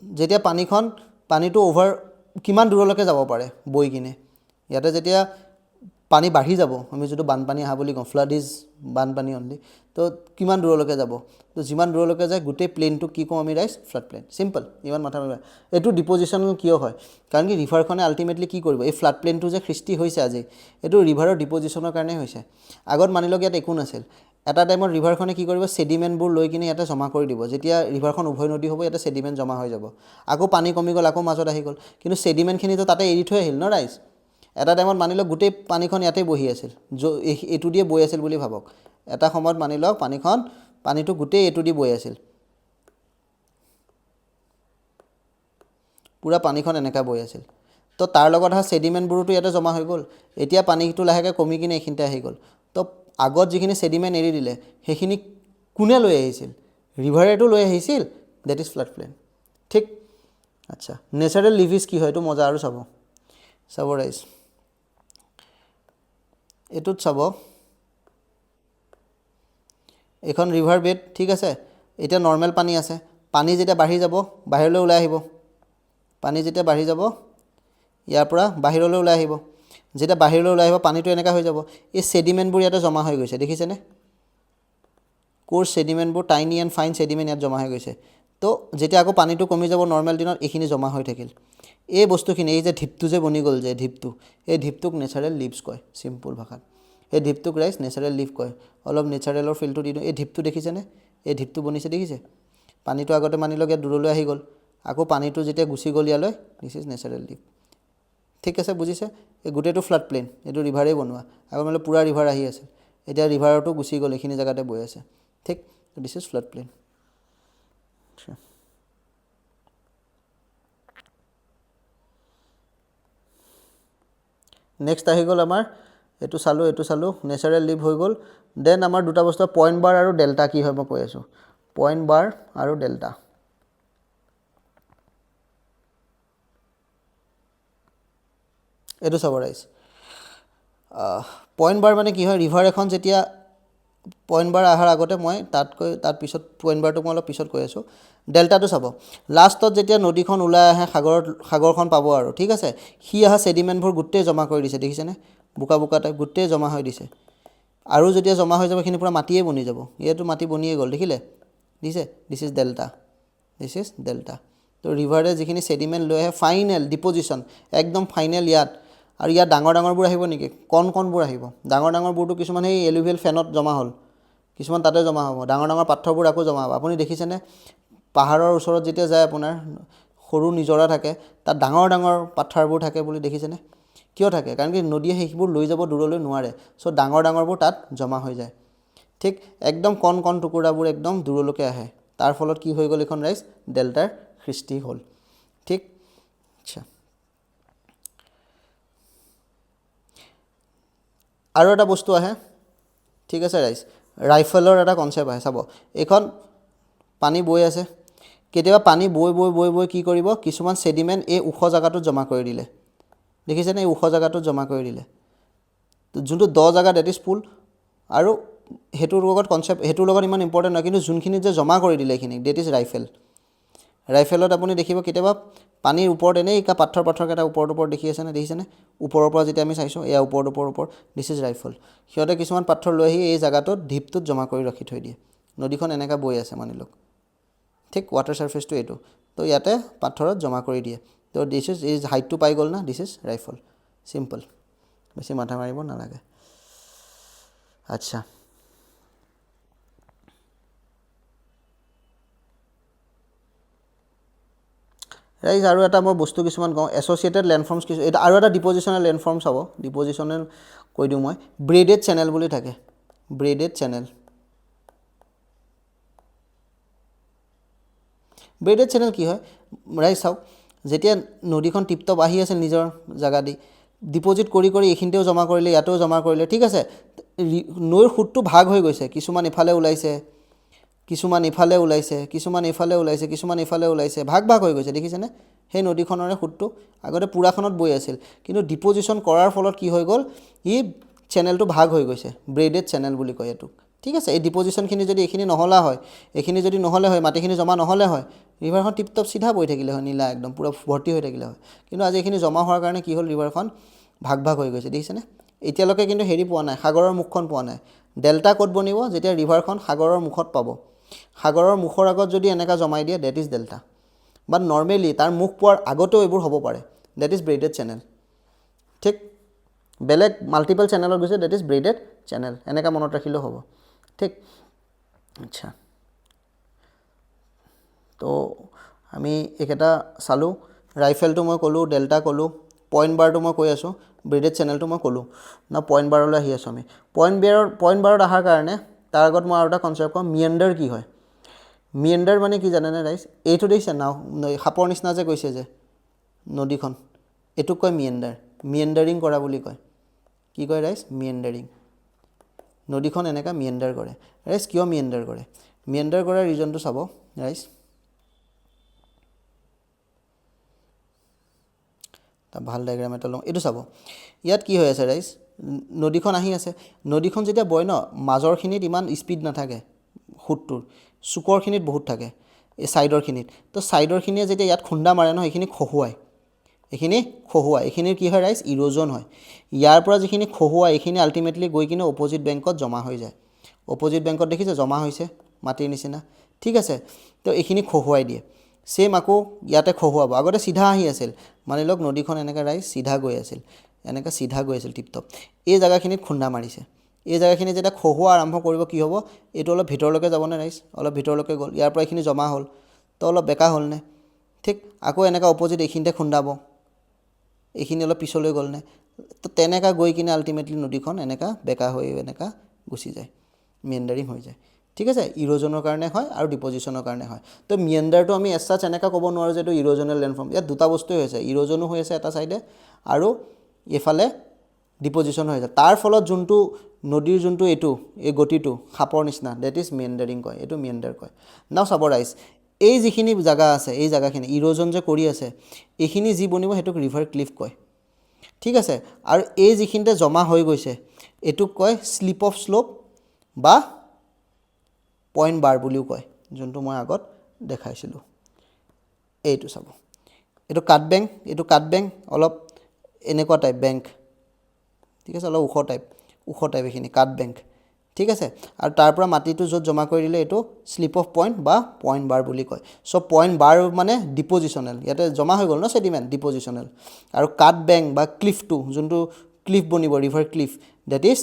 যেতিয়া পানীটো কিমান দূৰলৈকে যাব পাৰে বৈ কিনে। ইয়াতে যেতিয়া পানী বাঢ়ি যাব, আমি যিটো বানপানী অহা বুলি কওঁ, ফ্লাড ইজ বানপানী অনলি, তো কিমান দূৰলৈকে যাব? তো যিমান দূৰলৈকে যায় গোটেই প্লেইনটো কি কওঁ আমি ৰাইজ? Flood plain. চিম্পল, ইমান মাথা মাৰিবা। এইটো ডিপ'জিশ্যনেল কিয় হয়? কাৰণ কি ৰিভাৰখনে আল্টিমেটলি কি কৰিব? এই ফ্লাড প্লেইনটো যে সৃষ্টি হৈছে আজি, এইটো ৰিভাৰৰ ডিপ'জিশ্যনৰ কাৰণেই হৈছে। আগত মানি লওক ইয়াত একো নাছিল, এটা টাইমত ৰিভাৰখনে কি কৰিব সেডিমেন্টবোৰ লৈ কিনে ইয়াতে জমা কৰি দিব যেতিয়া ৰিভাৰখন উভয় নদী হ'ব ইয়াতে সেডিমেন্ট জমা হৈ যাব আকৌ পানী কমি গ'ল আকৌ মাজত আহি গ'ল কিন্তু সেডিমেন্টখিনি তো তাতে এৰি থৈ আহিল ন ৰাইজ এটা টাইমত মানি লওক গোটেই পানীখন ইয়াতে বহি আছিল এটু দিয়ে বৈ আছিল বুলি ভাবক এটা সময়ত মানি লওক পানীটো গোটেই এটু দি বৈ আছিল পুৰা পানীখন এনেকা বৈ আছিল তো তাৰ লগত হা সেডিমেন্টবোৰটো ইয়াতে জমা হৈ গ'ল এতিয়া পানীটো লাহেকৈ কমি কিনে এইখিনিতে আহি গ'ল তো আগত যিখিনি সেডিমেন্ট এৰি দিলে সেইখিনি কোনে লৈ আহিছিল ৰিভাৰেটো লৈ আহিছিল দ্যাট ইজ ফ্লাড প্লেন ঠিক আচ্ছা নেচাৰেল লিভিজ কি হয় এইটো মজা আৰু চাব ৰাইজ এটুত চাব এখন ৰিভাৰ বেড ঠিক আছে এটা নৰ্মেল পানী আছে পানী যেতিয়া বাঢ়ি যাব বাহিৰলৈ ওলাই আহিব পানী যেতিয়া বাঢ়ি যাব ইয়াৰ পৰা বাহিৰলৈ ওলাই আহিব যেতিয়া বাহিৰলৈ ওলাই আহিব পানীটো এনেকা হৈ যাব এই সেডিমেন্টবোৰ ইয়াতে জমা হৈ গৈছে দেখিছেনে কোৰ সেডিমেন্টবোৰ টাইনি এণ্ড ফাইন সেডিমেন্ট ইয়াত জমা হৈ গৈছে তো যেতিয়া আকৌ পানীটো কমি যাব নৰ্মেল দিনত এইখিনি জমা হৈ থাকিল এই বস্তুখিনি এই যে ঢিপটো যে বনি গ'ল যে ঢিপটো এই ঢিপটোক নেচাৰেল লিভছ কয় সিম্পল ভাষাত এই ঢিপটোক ৰাইজ নেচাৰেল লিভ কয় অলপ নেচাৰেলৰ ফিলটো দি দিওঁ এই ঢিপটো দেখিছেনে এই ঢিপটো বনিছে দেখিছে পানীটো আগতে মানি লওক ইয়াত দূৰলৈ আহি গ'ল আকৌ পানীটো যেতিয়া গুচি গ'ল ইয়ালৈ দিছ ইজ নেচাৰেল লিভ ঠিক আছে বুজিছে এই গোটেইটো ফ্লাড প্লেন এইটো ৰিভাৰেই বনোৱা আগত মানে পুৰা ৰিভাৰ আহি আছে এতিয়া ৰিভাৰটো গুচি গ'ল এইখিনি জেগাতে বৈ আছে ঠিক this is flood plain next আহি গ'ল আমাৰ এইটো চালোঁ নেচাৰেল লিভ হৈ গ'ল দেন আমাৰ দুটা বস্তু পইণ্ট বাৰ আৰু ডেল্টা কি হয় মই কৈ আছোঁ পইণ্ট বাৰ আৰু ডেল্টা এইটো চাব ৰাইজ পইণ্ট বাৰ মানে কি হয় ৰিভাৰ এখন যেতিয়া পইণ্ট বাৰ অহাৰ আগতে মই তাৰ পিছত পইণ্ট বাৰটোক মই অলপ পিছত কৈ আছোঁ ডেল্টাটো চাব লাষ্টত যেতিয়া নদীখন ওলাই আহে সাগৰখন পাব আৰু ঠিক আছে সি অহা সেডিমেন্টবোৰ গোটেই জমা কৰি দিছে দেখিছেনে বোকা টাইপ গোটেই জমা হৈ দিছে আৰু যেতিয়া জমা হৈ যাব এইখিনি পূৰা মাটিয়ে বনি যাব ইয়াতো মাটি বনিয়ে গ'ল দেখিলে দিছে দিছ ইজ ডেল্টা তো ৰিভাৰে যিখিনি সেডিমেন্ট লৈ আহে ফাইনেল ডিপজিশ্যন একদম ফাইনেল ইয়াত আৰু ইয়াত ডাঙৰবোৰ আহিব নেকি কণবোৰ আহিব ডাঙৰবোৰটো কিছুমান সেই এলুভিয়েল ফেনত জমা হ'ল কিছুমান তাতে জমা হ'ব ডাঙৰ পাথৰবোৰ আকৌ জমা হ'ব আপুনি দেখিছেনে পাহাৰৰ ওচৰত যেতিয়া যায় আপোনাৰ সৰু নিজৰা থাকে তাত ডাঙৰ পাথৰবোৰ থাকে বুলি দেখিছেনে কিয় থাকে কাৰণ কি নদীয়ে সেইবোৰ লৈ যাব দূৰলৈ নোৱাৰে সো ডাঙৰবোৰ তাত জমা হৈ যায় ঠিক একদম কণ টুকুৰাবোৰ একদম দূৰলৈকে আহে তাৰ ফলত কি হৈ গ'ল এখন ৰাইজ ডেল্টাৰ সৃষ্টি হ'ল ঠিক আচ্ছা আৰু এটা বস্তু আহে ঠিক আছে ৰাইজ ৰাইফেলৰ এটা কনচেপ্ট আহে চাব এইখন পানী বৈ আছে কেতিয়াবা পানী বৈ কি কৰিব কিছুমান সেডিমেন্ট এই ওখ জায়গাটোত জমা কৰি দিলে দেখিছেনে এই ওখ জায়গাটোত জমা কৰি দিলে যোনটো দ জায়গা ডেট ইজ পুল আৰু হেতুৰ লগত কনচেপ্ট হেতুৰ লগত ইমান ইম্পৰ্টেণ্ট নহয় কিন্তু যোনখিনি যে জমা কৰি দিলে এইখিনি ডেট ইজ ৰাইফেলত আপুনি দেখিব কেতিয়াবা পানীৰ ওপৰত এনেই পাথৰকেইটা ওপৰত দেখি আছেনে দেখিছেনে ওপৰৰ পৰা যেতিয়া আমি চাইছোঁ এয়া ওপৰত দিছ ইজ ৰাইফল সিহঁতে কিছুমান পাথৰ লৈ আহি এই জায়গাটোত ঢিপটোত জমা কৰি ৰাখি থৈ দিয়ে নদীখন এনেকা বৈ আছে মানি লওক ঠিক ৱাটাৰ সাৰফেচটো এইটো তো ইয়াতে পাথৰত জমা কৰি দিয়ে তো দিছ ইজ হাইটটো পাই গ'ল না দিছ ইজ ৰাইফল সিম্পল বেছি মাথা মাৰিব নালাগে আচ্ছা ৰাইজ আৰু এটা মই বস্তু কিছুমান কওঁ এছ'চিয়েটেড লেণ্ডফৰ্মছ কিছু এটা আৰু এটা ডিপজিশ্যনেল লেণ্ডফৰ্ম চাব ডিপজিশ্যনেল কৈ দিওঁ মই ব্ৰেডেড চেনেল বুলি থাকে ব্ৰেডেড চেনেল কি হয় ৰাইজ চাওক যেতিয়া নদীখন টিপটপ আহি আছিল নিজৰ জাগা দি ডিপজিট কৰি এইখিনিতেও জমা কৰিলে ইয়াতেও জমা কৰিলে ঠিক আছে নৈৰ সুতটো ভাগ হৈ গৈছে কিছুমান ইফালে ওলাইছে কিছুমান ইফালে ওলাইছে ভাগ হৈ গৈছে দেখিছেনে সেই নদীখনৰে সুতটো আগতে পুৰাখনত বৈ আছিল কিন্তু ডিপজিশ্যন কৰাৰ ফলত কি হৈ গ'ল ই চেনেলটো ভাগ হৈ গৈছে ব্ৰেডেড চেনেল বুলি কয় এইটোক ঠিক আছে এই ডিপজিশ্যনখিনি যদি এইখিনি নহ'লে হয় মাটিখিনি জমা নহ'লে হয় ৰিভাৰখন টিপটপ চিধা বৈ থাকিলে হয় নীলা একদম পুৰা ভৰ্তি হৈ থাকিলে হয় কিন্তু আজি এইখিনি জমা হোৱাৰ কাৰণে কি হ'ল ৰিভাৰখন ভাগ হৈ গৈছে দেখিছেনে এতিয়ালৈকে কিন্তু হেৰি পোৱা নাই সাগৰৰ মুখখন পোৱা নাই ডেল্টা ক'ত বনিব যেতিয়া ৰিভাৰখন সাগৰৰ মুখত পাব সাগৰৰ মুখৰ আগত যদি এনেকা জমাই দিয়ে that is delta but normally তাৰ মুখ পোৱাৰ আগতেও এইবোৰ হ'ব পাৰে ডেট ইজ ব্ৰেডেড চেনেল ঠিক বেলেগ মাল্টিপল চেনেলত গৈছে ডেট ইজ ব্ৰেডেড চেনেল এনেকা মনত ৰাখিলেও হ'ব ঠিক আচ্ছা তো আমি এইকেইটা চালোঁ ৰাইফেলটো মই ক'লোঁ ডেল্টা ক'লোঁ পইণ্ট বাৰটো মই কৈ আছোঁ ব্ৰেডেড চেনেলটো মই ক'লোঁ না পইণ্ট বাৰলৈ আহি আছোঁ আমি পইণ্ট বাৰত অহাৰ কাৰণে তাৰ আগত মই আৰু এটা কনচেপ্ট কওঁ মিয়েণ্ডাৰ কি হয় মিয়েণ্ডাৰ মানে কি জানেনে ৰাইজ এইটো দেখিছে নাও সাপৰ নিচিনা যে কৈছে যে নদীখন এইটোক কয় মিয়েণ্ডাৰিং কৰা বুলি কয় কি কয় ৰাইজ মিয়েণ্ডাৰিং নদীখন এনেকা মিয়েণ্ডাৰ কৰে ৰাইজ কিয় মিয়েণ্ডাৰ কৰে মিয়েণ্ডাৰ কৰাৰ ৰিজনটো চাব ৰাইজ এটা ভাল ডায়েগ্ৰাম এটা লওঁ এইটো চাব ইয়াত কি হৈ আছে ৰাইজ নদীখন আহি আছে নদীখন যেতিয়া বয় ন মাজৰখিনিত ইমান স্পীড নাথাকে সোঁতটোৰ চুকৰখিনিত বহুত থাকে এই ছাইডৰখিনিত তো ছাইডৰখিনিয়ে যেতিয়া ইয়াত খুন্দা মাৰে ন সেইখিনি খহুৱায় এইখিনিৰ কি হয় ৰাইজ ইৰোজন হয় ইয়াৰ পৰা যিখিনি খহুৱায় এইখিনি আল্টিমেটলি গৈ কিনে অপজিট বেংকত জমা হৈ যায় অপজিট বেংকত দেখিছে জমা হৈছে মাটিৰ নিচিনা ঠিক আছে তো এইখিনি খহুৱাই দিয়ে সেম আকৌ ইয়াতে খহুৱাব আগতে চিধা আহি আছিল মানি লওক নদীখন এনেকৈ ৰাইজ চিধা গৈ আছিল এনেকৈ চিধা গৈ আছিল টিপটপ এই জেগাখিনিত খুন্দা মাৰিছে এই জেগাখিনি যেতিয়া খহুৱা আৰম্ভ কৰিব কি হ'ব এইটো অলপ ভিতৰলৈকে যাবনে ৰাইজ অলপ ভিতৰলৈকে গ'ল ইয়াৰ পৰা এইখিনি জমা হ'ল তো অলপ বেকা হ'লনে ঠিক আকৌ এনেকৈ অপজিট এইখিনিতে খুন্দাব এইখিনি অলপ পিছলৈ গ'লনে তো তেনেকৈ গৈ কিনে আল্টিমেটলি নদীখন এনেকৈ বেকা হৈ এনেকৈ গুচি যায় মিয়েণ্ডাৰিং হৈ যায় ঠিক আছে ইৰোজনৰ কাৰণে হয় আৰু ডিপজিশ্যনৰ কাৰণে হয় তো মিয়েণ্ডাৰটো আমি এজ ছাচ এনেকৈ ক'ব নোৱাৰোঁ যে এইটো ইৰোজনেল লেণ্ডফৰ্ম ইয়াত দুটা বস্তুৱে হৈছে ইৰোজনো হৈ আছে এটা ছাইডে আৰু এইফালে ডিপজিশ্যন হৈ যায় তাৰ ফলত যোনটো নদীৰ যোনটো এই গতিটো সাপৰ নিচিনা ডেট ইজ মিয়েণ্ডাৰিং কয় এইটো মিয়েণ্ডাৰ কয় নাও চাব ৰাইজ এই যিখিনি জেগা আছে এই জেগাখিনি ইৰোজন যে কৰি আছে এইখিনি যি বনিব সেইটোক ৰিভাৰ ক্লিফ কয় ঠিক আছে আৰু এই যিখিনিতে জমা হৈ গৈছে এইটোক কয় স্লিপ অফ শ্লোপ বা পইণ্ট বাৰ বুলিও কয় যোনটো মই আগত দেখাইছিলোঁ এইটো চাব এইটো কাট বেংক অলপ এনেকুৱা টাইপ বেংক ঠিক আছে অলপ ওখ টাইপ এইখিনি কাট বেংক ঠিক আছে আৰু তাৰ পৰা মাটিটো য'ত জমা কৰি দিলে এইটো স্লিপ অফ পইণ্ট বা পইণ্ট বাৰ বুলি কয় চ' পইণ্ট বাৰ মানে ডিপজিশ্যনেল ইয়াতে জমা হৈ গ'ল ন ছেডিমেণ্ট ডিপজিশ্যনেল আৰু কাট বেংক বা ক্লিফটো যোনটো ক্লিফ বনিব river cliff that is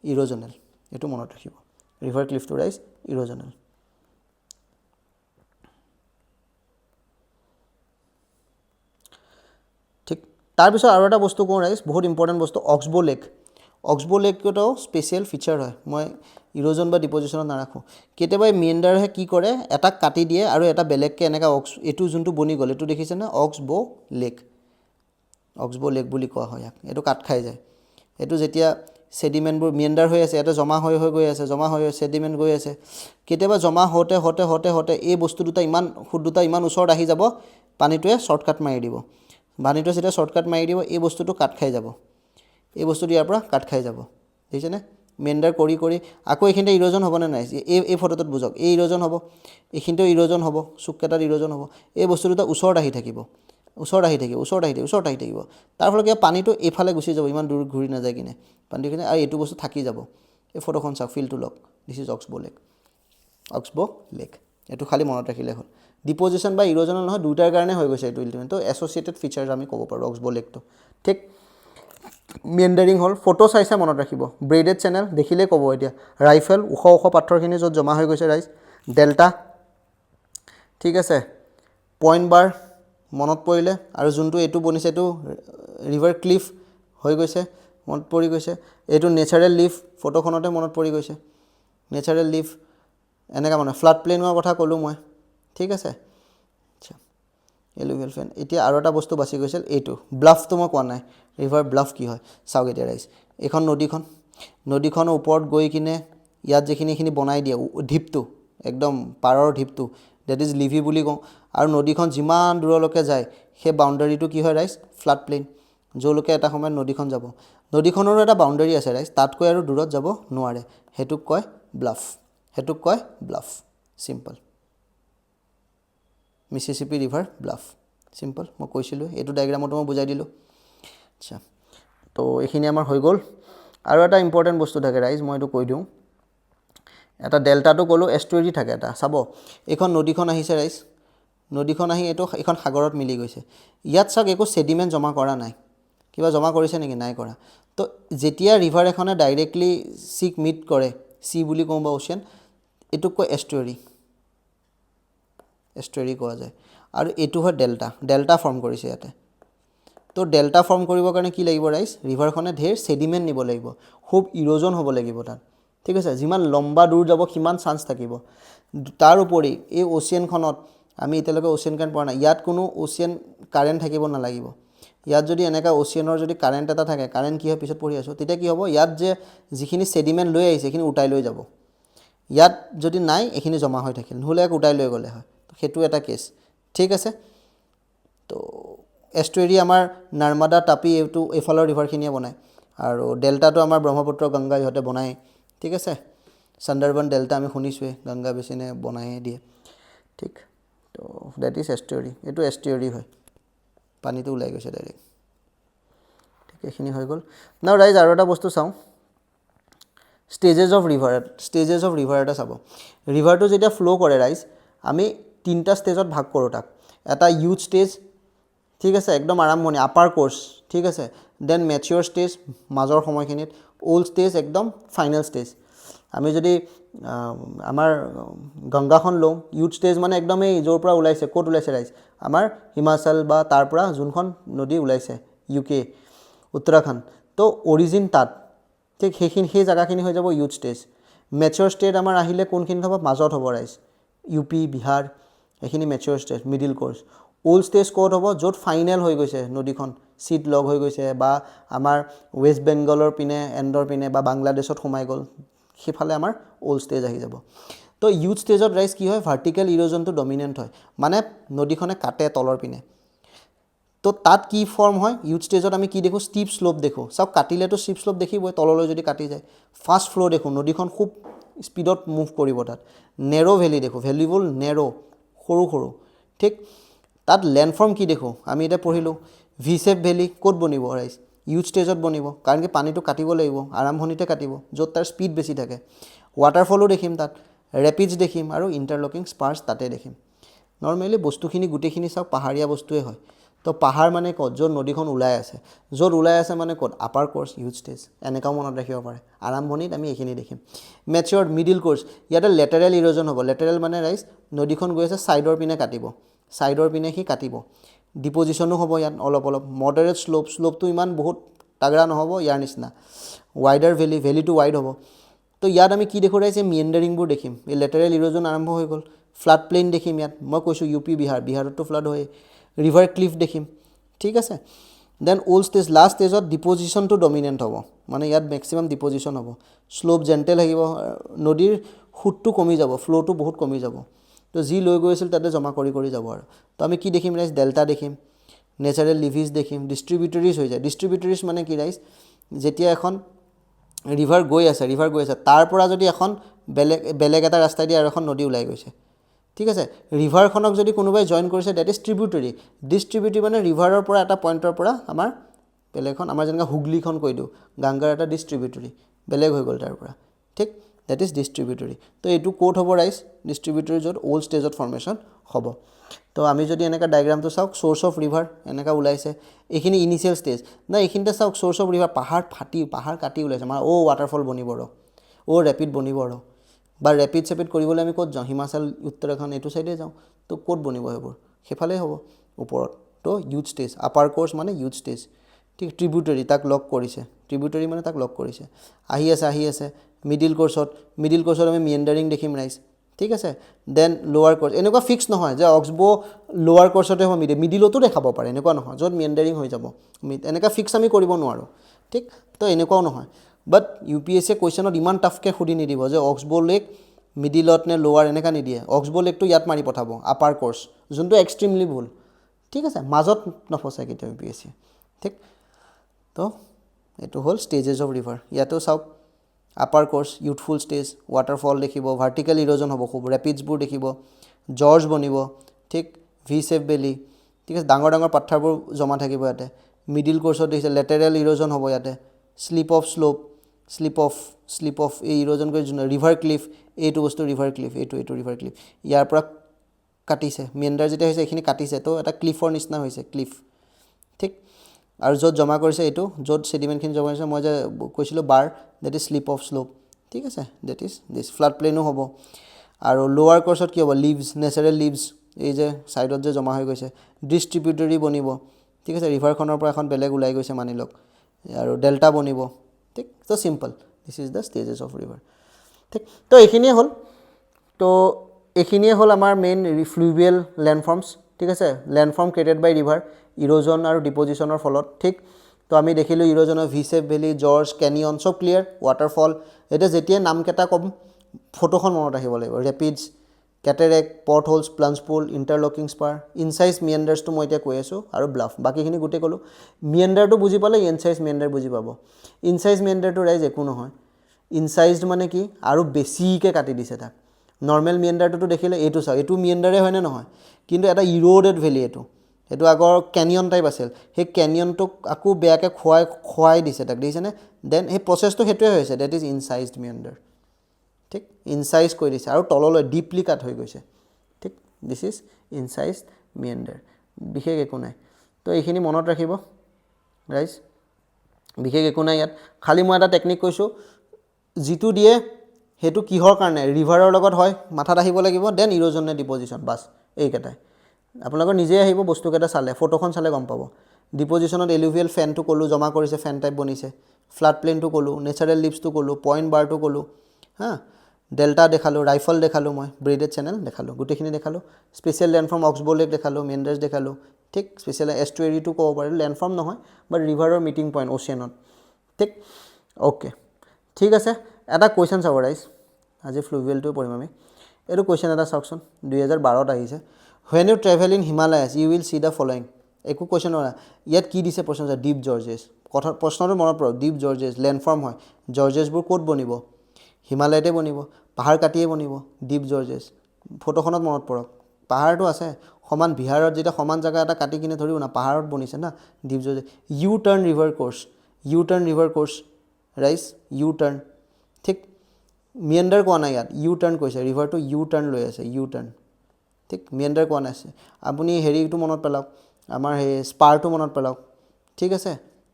erosional এইটো মনত ৰাখিব ৰিভাৰ ক্লিফটো ৰাইজ ইৰোজনেল ঠিক তাৰপিছত আৰু এটা বস্তু কওঁ ৰাইজ বহুত ইম্পৰ্টেণ্ট বস্তু অক্সবো লেকটোও স্পেচিয়েল ফিচাৰ হয় মই ইৰোজন বা ডিপজিশ্যনত নাৰাখোঁ কেতিয়াবা মিয়েণ্ডাৰহে কি কৰে এটাক কাটি দিয়ে আৰু এটা বেলেগকৈ এনেকৈ এইটো যোনটো বনি গ'ল এইটো দেখিছেনে অক্সবো লেক বুলি কোৱা হয় ইয়াক এইটো কাট খাই যায় এইটো যেতিয়া ছেডিমেণ্টবোৰ মিয়েণ্ডাৰ হৈ আছে ইয়াতে জমা হৈ গৈ আছে ছেডিমেণ্ট গৈ আছে কেতিয়াবা জমা হওঁতে এই বস্তু দুটা সোঁত দুটা ইমান ওচৰত আহি যাব পানীটোৱে শ্বৰ্টকাট মাৰি দিব পানীটোৱে যেতিয়া শ্বৰ্টকাট মাৰি দিব এই বস্তুটো কাট খাই যাব এই বস্তুটো ইয়াৰ পৰা কাট খাই যাব দেখিছেনে মেণ্ডাৰ কৰি আকৌ এইখিনিতে ইৰোজন হ'বনে নাই এই ফটোটোত বুজক এই ইৰোজন হ'ব এইখিনিতেও ইৰোজন হ'ব চুককেইটাত ইৰোজন হ'ব এই বস্তু দুটা ওচৰত আহি থাকিব তাৰ ফলত কিবা পানীটো এইফালে গুচি যাব ইমান দূৰ ঘূৰি নাযায় কিনে পানীটোখিনি আৰু এইটো বস্তু থাকি যাব এই ফটোখন চাওক ফিল্ডটো লওক দিছ ইজ অক্সবো লেক এইটো খালি মনত ৰাখিলে হ'ল ডিপজিশ্যন বা ইৰোজনেল নহয় দুটাৰ কাৰণে হৈ গৈছে এইটো ইলটিমেট তো এছ'চিয়েটেড ফিচাৰ আমি ক'ব পাৰোঁ অক্সবো লেকটো ঠিক মিয়েণ্ডাৰিং হ'ল ফটো চাইছে মনত ৰাখিব ব্ৰেডেড চেনেল দেখিলেই ক'ব এতিয়া ৰাইফেল ওখ পাথৰখিনি য'ত জমা হৈ গৈছে ৰাইজ ডেল্টা ঠিক আছে পইণ্ট বাৰ মনত পৰিলে আৰু যোনটো এইটো বনিছে এইটো ৰিভাৰ ক্লিফ হৈ গৈছে মনত পৰি গৈছে এইটো নেচাৰেল লিফ ফটোখনতে মনত পৰি গৈছে নেচাৰেল লিফ এনেকুৱা মানে ফ্লাড প্লেনৰ কথা ক'লোঁ মই ঠিক আছে আচ্ছা এলুভিয়েল ফেন এতিয়া আৰু এটা বস্তু বাচি গৈছিল এইটো ব্লাফটো মই কোৱা নাই ৰিভাৰ ব্লাফ কি হয় চাওক এতিয়া ৰাইজ এইখন নদীখনৰ ওপৰত গৈ কিনে ইয়াত যিখিনি বনাই দিয়ে ঢিপটো একদম পাৰৰ ঢিপটো ডেট ইজ লিভি বুলি কওঁ আৰু নদীখন যিমান দূৰলৈকে যায় সেই বাউণ্ডাৰীটো কি হয় ৰাইজ ফ্লাড প্লেইন য'লৈকে এটা সময়ত নদীখন যাব নদীখনৰো এটা বাউণ্ডাৰী আছে ৰাইজ তাতকৈ আৰু দূৰত যাব নোৱাৰে সেইটোক কয় bluff simple Mississippi river bluff simple মই কৈছিলোঁ এইটো ডায়েগ্ৰামতো মই বুজাই দিলোঁ আচ্ছা তো এইখিনি আমাৰ হৈ গ'ল আৰু এটা ইম্পৰ্টেণ্ট বস্তু থাকে ৰাইজ মই এইটো কৈ দিওঁ এটা ডেল্টাটো ক'লোঁ এষ্টুৱেৰী থাকে এটা চাব এইখন নদীখন আহিছে ৰাইজ নদীখন আহি এইখন সাগৰত মিলি গৈছে ইয়াত চাওক একো ছেডিমেণ্ট জমা কৰা নাই কিবা জমা কৰিছে নেকি নাই কৰা তো যেতিয়া ৰিভাৰ এখনে ডাইৰেক্টলি চিক মিট কৰে সি বুলি কওঁ বা অ'চিয়ান, এইটোক কয় এষ্টুৱেৰী, এষ্টুৱেৰী কোৱা যায়। আৰু এইটো হয় ডেল্টা, ডেল্টা ফৰ্ম কৰিছে ইয়াতে। তো ডেল্টা ফৰ্ম কৰিবৰ কাৰণে কি লাগিব ৰাইজ, ৰিভাৰখনে ঢেৰ ছেডিমেণ্ট নিব লাগিব, খুব ইৰ'জন হ'ব লাগিব তাত, ঠিক আছে। যিমান লম্বা দূৰ যাব সিমান চান্স থাকিব। তাৰ উপৰি এই অ'চিয়ানখনত আমি এতিয়ালৈকে অ'চিয়ান কাৰেণ্ট পোৱা নাই, ইয়াত কোনো অ'চিয়ান কাৰেণ্ট থাকিব নালাগিব। ইয়াত যদি এনেকুৱা অ'চিয়ানৰ যদি কাৰেণ্ট এটা থাকে, কাৰেণ্ট কি হয় পিছত পঢ়ি আছোঁ, তেতিয়া কি হ'ব, ইয়াত যে যিখিনি ছেডিমেণ্ট লৈ আহিছে সেইখিনি উটাই লৈ যাব। ইয়াত যদি নাই এইখিনি জমা হৈ থাকিল, নহ'লে ইয়াক উটাই লৈ গ'লে হয়, সেইটো এটা কেছ, ঠিক আছে। তো এষ্টুৱেৰী আমাৰ নৰ্মদা, তাপি এইটো এইফালৰ ৰিভাৰখিনিয়ে বনায়, আৰু ডেল্টাটো আমাৰ ব্ৰহ্মপুত্ৰ, গংগা ইহঁতে বনায়, ঠিক আছে। চাণ্ডাৰবান ডেল্টা আমি শুনিছোঁৱেই, গংগা বেচিনে বনায়ে দিয়ে, ঠিক। তো ডেট ইজ এষ্টুৱেৰী, এইটো এষ্টুৱেৰী হয়, পানীটো ওলাই গৈছে ডাইৰেক্ট, ঠিক। এইখিনি হৈ গ'ল। নাও ৰাইজ আৰু এটা বস্তু চাওঁ, stages of river, stages of river এটা চাব। ৰিভাৰটো যেতিয়া ফ্ল' কৰে ৰাইজ, আমি 3টা ষ্টেজত ভাগ কৰোঁ তাক। এটা ইউথ ষ্টেজ, ঠিক আছে, একদম আৰম্ভণি আপাৰ কোৰ্চ, ঠিক আছে। দেন মেচিয়ৰ ষ্টেজ মাজৰ সময়খিনিত, অল্ড ষ্টেজ একদম ফাইনেল ষ্টেজ। আমি যদি আমাৰ গংগাখন লওঁ, ইউথ ষ্টেজ মানে একদম এই য'ৰ পৰা ওলাইছে, ক'ত ওলাইছে ৰাইজ, আমাৰ হিমাচল বা তাৰ পৰা যোনখন নদী ওলাইছে UK, উত্তৰাখণ্ড, তো অৰিজিন তাত, ঠিক। সেই জেগাখিনি হৈ যাব ইউথ ষ্টেজ। মেচিয়ৰ ষ্টেজ আমাৰ আহিলে কোনখিনিত হ'ব, মাজত হ'ব ৰাইজ, UP, বিহাৰ, এইখিনি mature stage, middle course. Old stage ক'ত হ'ব, য'ত ফাইনেল হৈ গৈছে নদীখন, চিট লগ হৈ গৈছে, বা আমাৰ ৱেষ্ট বেংগলৰ পিনে, এণ্ডৰ পিনে, বা বাংলাদেশত সোমাই গ'ল, সেইফালে আমাৰ অল্ড ষ্টেজ আহি যাব। তো ইউথ ষ্টেজত ৰাইজ কি হয়, ভাৰ্টিকেল ইৰ'জনটো ডমিনেণ্ট হয়, মানে নদীখনে কাটে তলৰ পিনে। তো তাত কি ফৰ্ম হয়, ইউথ ষ্টেজত আমি কি দেখোঁ, ষ্টিপ শ্লোপ দেখোঁ। চাওক কাটিলেতো ষ্টিপ শ্লোপ দেখিবই, তললৈ যদি কাটি যায়। ফাষ্ট ফ্ল' দেখোঁ, নদীখন খুব স্পীডত মুভ কৰিব তাত। নেৰ' ভেলী দেখোঁ, ভেলিবোৰ নেৰ', সৰু সৰু, ঠিক। তাত লেণ্ডফৰ্ম কি দেখোঁ, আমি এতিয়া পঢ়িলোঁ, ভি শেপ ভেলী ক'ত বনিব ৰাইজ, ইউথ ষ্টেজত বনিব, কাৰণ কি পানীটো কাটিব লাগিব, আৰম্ভণিতে কাটিব, য'ত তাৰ স্পীড বেছি থাকে। ৱাটাৰফলো দেখিম তাত, ৰেপিডছ দেখিম, আৰু ইণ্টাৰলকিং স্পাৰ্ছ তাতে দেখিম। নৰ্মেলি বস্তুখিনি গোটেইখিনি চাওক পাহাৰীয়া বস্তুৱে হয়। তো পাহাৰ মানে ক'ত, য'ত নদীখন ওলাই আছে, য'ত ওলাই আছে মানে ক'ত, আপাৰ কোৰ্চ, ইউথ ষ্টেজ, এনেকুৱাও মনত ৰাখিব পাৰে। আৰম্ভণিত আমি এইখিনি দেখিম। মেচিয়ৰ্ড, মিডিল কোৰ্চ, ইয়াতে লেটাৰেল ইৰ'জন হ'ব। লেটাৰেল মানে ৰাইজ নদীখন গৈ আছে ছাইডৰ পিনে কাটিব, ছাইডৰ পিনে সি কাটিব, ডিপজিশ্যনো হ'ব ইয়াত অলপ অলপ। মডাৰেট শ্লোপ, শ্লোপটো ইমান বহুত তাগৰা নহ'ব ইয়াৰ নিচিনা। ৱাইডাৰ ভেলী, ভেলীটো ৱাইড হ'ব। তো ইয়াত আমি কি দেখোঁ ৰাইজ, এই মিয়েণ্ডাৰিংবোৰ দেখিম। এই লেটাৰেল ইৰ'জন আৰম্ভ হৈ গ'ল। ফ্লাড প্লেইন দেখিম ইয়াত, মই কৈছোঁ UP, বিহাৰ, বিহাৰতো ফ্লাড হয়। ৰিভাৰ ক্লিফ দেখিম, ঠিক আছে। দেন অল্ড ষ্টেজ, লাষ্ট ষ্টেজত ডিপজিশ্যনটো ডমিনেণ্ট হ'ব, মানে ইয়াত মেক্সিমাম ডিপজিশ্যন হ'ব। শ্লোপ জেণ্টেল থাকিব, নদীৰ সোঁতটো কমি যাব, ফ্ল'টো বহুত কমি যাব। তো যি লৈ গৈ আছিল তাতে জমা কৰি কৰি যাব আৰু। তো আমি কি দেখিম ৰাইজ, ডেল্টা দেখিম, নেচাৰেল লিভিজ দেখিম, ডিষ্ট্ৰিবিউটৰিজ হৈ যায়। ডিষ্ট্ৰিবিউটৰিজ মানে কি ৰাইজ, যেতিয়া এখন ৰিভাৰ গৈ আছে, তাৰ পৰা যদি এখন বেলেগ এটা ৰাস্তাইদি আৰু এখন নদী ওলাই গৈছে, ঠিক আছে। ৰিভাৰখনক যদি কোনোবাই জইন কৰিছে, ডেট ইজ ট্ৰিবিউটৰী। ডিষ্ট্ৰিবিউটৰী মানে ৰিভাৰৰ পৰা এটা পইণ্টৰ পৰা আমাৰ বেলেগখন, আমাৰ যেনেকৈ হুগলীখন কৈ দিওঁ, গংগাৰ এটা ডিষ্ট্ৰিবিউটৰী, বেলেগ হৈ গ'ল তাৰ পৰা, ঠিক। That is distributary. তো এইটো ক'ত হ'ব ৰাইজ, ডিষ্ট্ৰিবিউটৰী, য'ত অল্ড ষ্টেজত ফৰ্মেশ্যন হ'ব। তো আমি যদি এনেকৈ ডায়েগ্ৰামটো চাওক, চ'ৰ্চ অফ ৰিভাৰ এনেকৈ ওলাইছে, এইখিনি ইনিচিয়েল ষ্টেজ না, এইখিনিতে চাওক চ'ৰ্চ অফ ৰিভাৰ, পাহাৰ কাটি ওলাইছে, আমাৰ ৱাটাৰফল বনিব ৰ, ৰেপিড বনিব ৰ, বা ৰেপিড চেপিড কৰিবলৈ আমি ক'ত যাওঁ, হিমাচল, উত্তৰাখণ্ড এইটো চাইডে যাওঁ। তো ক'ত বনিব সেইবোৰ, সেইফালেই হ'ব ওপৰত। তো ইউথ ষ্টেজ, আপাৰ কোৰ্চ মানে ইউথ ষ্টেজ, ঠিক। ট্ৰিবিউটৰী, তাক লক কৰিছে, ট্ৰিবিউটৰী মানে তাক লক কৰিছে, আহি আছে। মিডিল কোৰ্চত আমি মিয়েণ্ডাৰিং দেখিম ৰাইজ, ঠিক আছে। দেন লোৱাৰ কোৰ্চ, এনেকুৱা ফিক্স নহয় যে অক্সবো লোৱাৰ কোৰ্চতে হ'ব, মিডিলতো দেখাব পাৰে, এনেকুৱা নহয়, য'ত মিয়েণ্ডাৰিং হৈ যাব, এনেকুৱা ফিক্স আমি কৰিব নোৱাৰোঁ, ঠিক। তো এনেকুৱাও নহয়। বাট UPSC কুৱেশ্যনত ইমান টাফকৈ সুধি নিদিব যে অক্সবো লেক মিডিলত নে লোৱাৰ, এনেকুৱা নিদিয়ে। অক্সবো লেকটো ইয়াত মাৰি পঠাব, আপাৰ কোৰ্চ, যোনটো এক্সট্ৰিমলি ভুল, ঠিক আছে। মাজত নফচাই কেতিয়াও UPSC, ঠিক। তো এইটো হ'ল ষ্টেজেছ অফ ৰিভাৰ। ইয়াতো চাওক, upper course, youthful stage, waterfall দেখিব, ভাৰ্টিকেল ইৰ'জন হ'ব খুব, ৰেপিডছবোৰ দেখিব, জৰ্জ বনিব, ঠিক। ভি শেপ ভেলী, ঠিক আছে, ডাঙৰ ডাঙৰ পাথৰবোৰ জমা থাকিব ইয়াতে। মিডিল কোৰ্চত দেখিছে লেটাৰেল ইৰ'জন হ'ব ইয়াতে, শ্লিপ অফ এই ইৰ'জন কৰি ৰিভাৰ ক্লিফ, এইটো বস্তু ৰিভাৰ ক্লিফ, এইটো ৰিভাৰ ক্লিফ, ইয়াৰ পৰা কাটিছে, মেণ্ডাৰ যেতিয়া হৈছে এইখিনি কাটিছে, তো এটা ক্লিফৰ নিচিনা হৈছে, ক্লিফ, ঠিক। আৰু য'ত জমা কৰিছে এইটো, য'ত ছেডিমেণ্টখিনি জমা কৰিছে, মই যে কৈছিলোঁ বাৰ, that is slip of slope, ঠিক আছে, ডেট ইজ দিছ ফ্লাড প্লেইনো হ'ব। আৰু লোৱাৰ কৰ্চত কি হ'ব, লিভছ, নেচাৰেল লিভছ, এই যে ছাইডত যে জমা হৈ গৈছে, ডিষ্ট্ৰিবিউটৰী বনিব। ঠিক আছে, ৰিভাৰখনৰ পৰা এখন বেলেগ ওলাই গৈছে মানি লওক, আৰু ডেল্টা বনিব। ঠিক, so' simple, this is the stages of river. ঠিক, তো এইখিনিয়ে হ'ল। তো এইখিনিয়ে হ'ল আমাৰ মেইন ফ্লুভিয়েল লেণ্ডফৰ্মছ। ঠিক আছে, লেণ্ডফৰ্ম ক্ৰিয়েটেড বাই ৰিভাৰ, ইৰোজন আৰু ডিপজিশ্যনৰ ফলত। ঠিক, তো আমি দেখিলোঁ ইৰোজনৰ ভিছেপ ভেলী, জৰ্জ, কেনিয়ন, চব ক্লিয়াৰ, ৱাটাৰফল। এতিয়া যেতিয়াই নামকেইটা ক'ম ফটোখন মনত ৰাখিব লাগিব, ৰেপিডছ, কেটেৰেক্ট, পৰ্ট হোলছ, প্লাঞ্জ পুল, ইণ্টাৰলকিং স্পাৰ, ইনচাইজ মিয়েণ্ডাৰ্ছটো মই এতিয়া কৈ আছোঁ, আৰু ব্লাফ, বাকীখিনি গোটেই ক'লোঁ। মিয়েণ্ডাৰটো বুজি পালে ইনচাইজ মিয়েণ্ডাৰ বুজি পাব। ইনচাইজ মিয়েণ্ডাৰটো ৰাইজ একো নহয়, ইনচাইজড মানে কি, আৰু বেছিকৈ কাটি দিছে তাক। নৰ্মেল মিয়েণ্ডাৰটোতো দেখিলে, এইটো চাওক, এইটো মিয়েণ্ডাৰে হয়নে নহয়, কিন্তু এটা ইৰ'ডেড ভেলী এইটো, সেইটো আগৰ কেনিয়ন টাইপ আছিল, সেই কেনিয়নটোক আকৌ বেয়াকৈ খোৱাই দিছে তাক, দেখিছেনে? দেন সেই প্ৰচেছটো সেইটোৱে হৈছে, ডেট ইজ ইনচাইজড মিয়েণ্ডাৰ। ঠিক, ইনচাইজ কৰি দিছে আৰু তললৈ ডিপলি কাট হৈ গৈছে। ঠিক, দিছ ইজ ইনচাইজড মিয়েণ্ডাৰ, বিশেষ একো নাই। তো এইখিনি মনত ৰাখিব ৰাইজ, বিশেষ একো নাই ইয়াত। খালি মই এটা টেকনিক কৈছোঁ, যিটো দিয়ে সেইটো কিহৰ কাৰণে, ৰিভাৰৰ লগত হয়, মাথাত আহিব লাগিব, দেন ইৰোজন নে ডিপজিশ্যন, বাছ এইকেইটাই। আপোনালোকৰ নিজে আহিব বস্তুকেইটা চালে, ফটোখন চালে গম পাব। ডিপজিশ্যনত এলুভিয়েল ফেনটো ক'লোঁ, জমা কৰিছে, ফেন টাইপ বনিছে। ফ্লাড প্লেইনটো ক'লোঁ, নেচাৰেল লিভছটো ক'লোঁ, পইণ্ট বাৰটো ক'লোঁ, হা, ডেল্টা দেখালোঁ, ৰাইফল দেখালোঁ, মই ব্ৰেডেড চেনেল দেখালোঁ, গোটেইখিনি দেখালোঁ। স্পেচিয়েল লেণ্ডফৰ্ম অক্সবো লেক দেখালোঁ, মেণ্ডাৰ্ছ দেখালোঁ। ঠিক, স্পেচিয়েল এষ্টুৱেৰীটো ক'ব পাৰিলোঁ, লেণ্ডফৰ্ম নহয়, বাট ৰিভাৰৰ মিটিং পইণ্ট অ'চিয়ানত। ঠিক, অ'কে, ঠিক আছে। এটা কুৱেশ্যন চাব ৰাইজ, আজি ফ্লুভিয়েলটোৱে পঢ়িম আমি। এইটো কুৱেশ্যন এটা চাওকচোন, 2012ত আহিছে। When you travel in Himalayas you will see the following. একো কুৱেশ্যন নহয়, ইয়াত কি দিছে প্ৰশ্ন, ডিপ জৰ্জেছ। প্ৰশ্নটো মনত পৰক, ডিপ জৰ্জেছ লেণ্ডফৰ্ম হয়, জৰ্জেছবোৰ ক'ত বনিব, হিমালয়তে বনিব, পাহাৰ কাটিয়ে বনিব, ডিপ জৰ্জেছ। ফটোখনত মনত পৰক, পাহাৰটো আছে সমান, বিহাৰত যেতিয়া সমান জেগা এটা কাটি কিনে ধৰিব না, পাহাৰত বনিছে না ডিপ জৰ্জেছ। ইউ টাৰ্ণ ৰিভাৰ কোৰ্চ, ইউ টাৰ্ণ ৰিভাৰ কোৰ্চ ৰাইজ, ইউ টাৰ্ণ। ঠিক, মিয়েণ্ডাৰ কোৱা নাই ইয়াত, ইউ টাৰ্ণ কৈছে, ৰিভাৰটো ইউ টাৰ্ণ লৈ আছে, ইউ টাৰ্ণ। ঠিক, মিয়েণ্ডাৰ কোৱা নাই। আপুনি হেৰিটো মনত পেলাওক, আমাৰ সেই স্পাৰটো মনত পেলাওক। ঠিক আছে,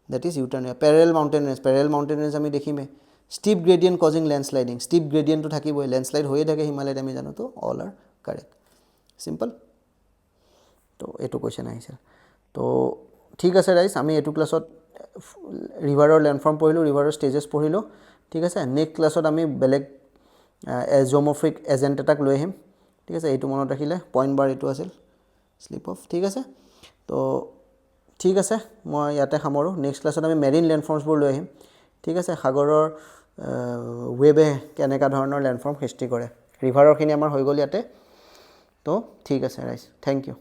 that is U turn. Parallel mountain range, parallel mountain range আমি দেখিমেই। Steep gradient causing landsliding, steep গ্ৰেডিয়েণ্টটো থাকিবই, লেণ্ডশ্লাইড হৈয়ে থাকে হিমালয়ত, আমি জানো। তো অল আৰ কাৰেক্ট, চিম্পল। তো এইটো কুৱেশ্যন আহিছে। তো ঠিক আছে ৰাইজ, আমি এইটো ক্লাছত ৰিভাৰৰ লেণ্ডফৰ্ম পঢ়িলোঁ, ৰিভাৰৰ ষ্টেজেছ পঢ়িলোঁ। ঠিক আছে, নেক্সট ক্লাছত আমি বেলেগ জিঅ'মৰ্ফিক এজেণ্ট এটাক লৈ আহিম। ঠিক আছে, এইটো মনত ৰাখিলে, পইণ্ট বাৰ এইটো আছিল, শ্লিপ অফ। ঠিক আছে, তো ঠিক আছে, মই ইয়াতে সামৰোঁ। নেক্সট ক্লাছত আমি মেৰিন লেণ্ডফৰ্মছবোৰ লৈ আহিম। ঠিক আছে, সাগৰৰ ৱেবে কেনেকুৱা ধৰণৰ লেণ্ডফৰ্ম সৃষ্টি কৰে। ৰিভাৰৰখিনি আমাৰ হৈ গ'ল ইয়াতে। তো ঠিক আছে ৰাইজ, থেংক ইউ।